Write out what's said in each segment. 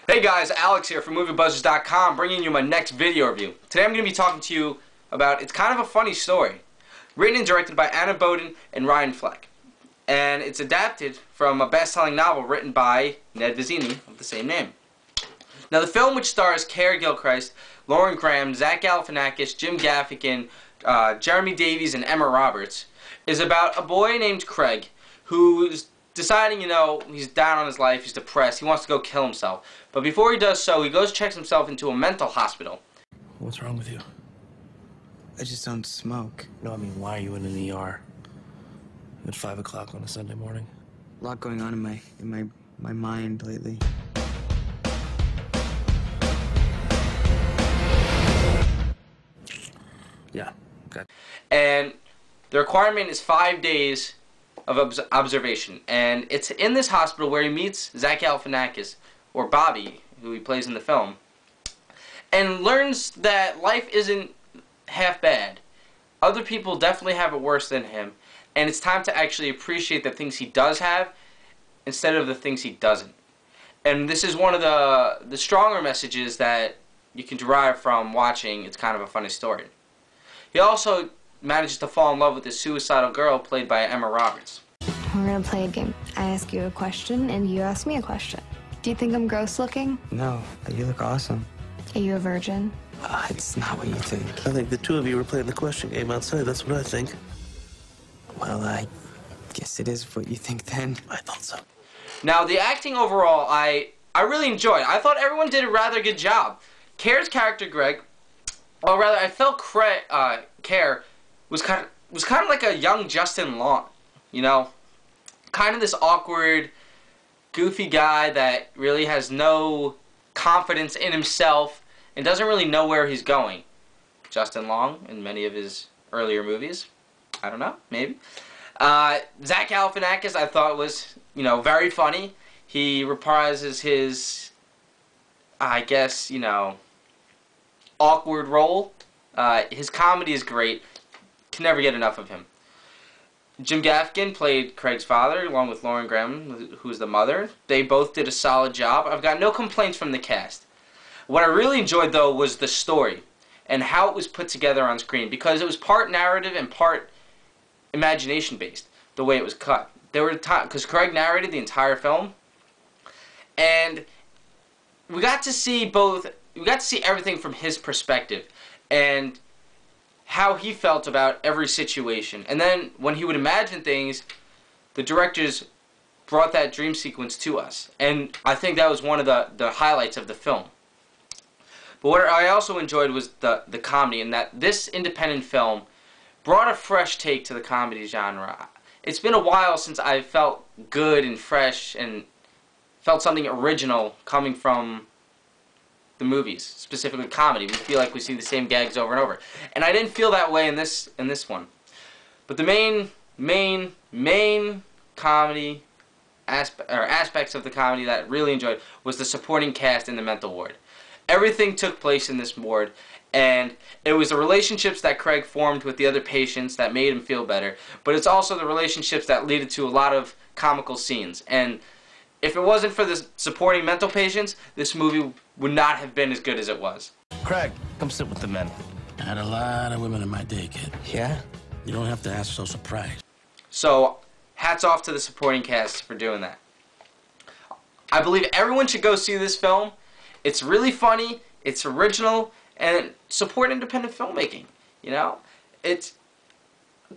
Hey guys, Alex here from MovieBuzzers.com, bringing you my next video review. Today I'm going to be talking to you about, it's kind of a funny story. Written and directed by Anna Boden and Ryan Fleck. And it's adapted from a best-selling novel written by Ned Vizzini of the same name. Now the film, which stars Care Gilchrist, Lauren Graham, Zach Galifianakis, Jim Gaffigan, Jeremy Davies, and Emma Roberts, is about a boy named Craig who's deciding, he's down on his life, he's depressed, he wants to go kill himself. But before he does so, he goes checks himself into a mental hospital. What's wrong with you? I just don't smoke. No, I mean, why are you in an ER at 5 o'clock on a Sunday morning? A lot going on in my mind lately. Yeah, okay. And the requirement is 5 days of observation. And it's in this hospital where he meets Zach Galifianakis, or Bobby, who he plays in the film, and learns that life isn't half bad. Other people definitely have it worse than him, and it's time to actually appreciate the things he does have instead of the things he doesn't. And this is one of the stronger messages that you can derive from watching It's Kind of a Funny Story. He also manages to fall in love with this suicidal girl played by Emma Roberts. We're gonna play a game. I ask you a question, and you ask me a question. Do you think I'm gross looking? No, you look awesome. Are you a virgin? It's not what you think. I think the two of you were playing the question game outside. That's what I think. Well, I guess it is what you think then. I thought so. Now, the acting overall, I really enjoyed. I thought everyone did a rather good job. Care's character, Greg, or rather, I felt Care was kind of like a young Justin Long, kind of this awkward, goofy guy that really has no confidence in himself and doesn't really know where he's going. Justin Long in many of his earlier movies. I don't know, maybe. Zach Galifianakis I thought was, very funny. He reprises his, I guess, awkward role. His comedy is great. Can never get enough of him. Jim Gaffigan played Craig's father, along with Lauren Graham, who's the mother. They both did a solid job. I've got no complaints from the cast. What I really enjoyed, though, was the story and how it was put together on screen, because it was part narrative and part imagination-based, the way it was cut. There were times, because Craig narrated the entire film, and we got to see everything from his perspective, and how he felt about every situation. And then when he would imagine things, the directors brought that dream sequence to us. And I think that was one of the highlights of the film. But what I also enjoyed was the comedy, and that this independent film brought a fresh take to the comedy genre. It's been a while since I felt good and fresh and felt something original coming from the movies, specifically comedy. We feel like we see the same gags over and over, and I didn't feel that way in this one. But the main comedy aspects of the comedy that I really enjoyed was the supporting cast in the mental ward. Everything took place in this ward, and it was the relationships that Craig formed with the other patients that made him feel better, but it's also the relationships that led to a lot of comical scenes. And if it wasn't for the supporting mental patients, this movie would not have been as good as it was. Craig, come sit with the men. I had a lot of women in my day, kid. Yeah? You don't have to ask so surprised. So, hats off to the supporting cast for doing that. I believe everyone should go see this film. It's really funny, it's original, and support independent filmmaking.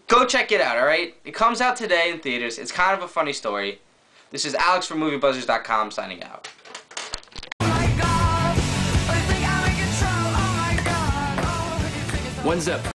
Go check it out, alright? It comes out today in theaters. It's kind of a funny story. This is Alex from MovieBuzzers.com signing out. One zip.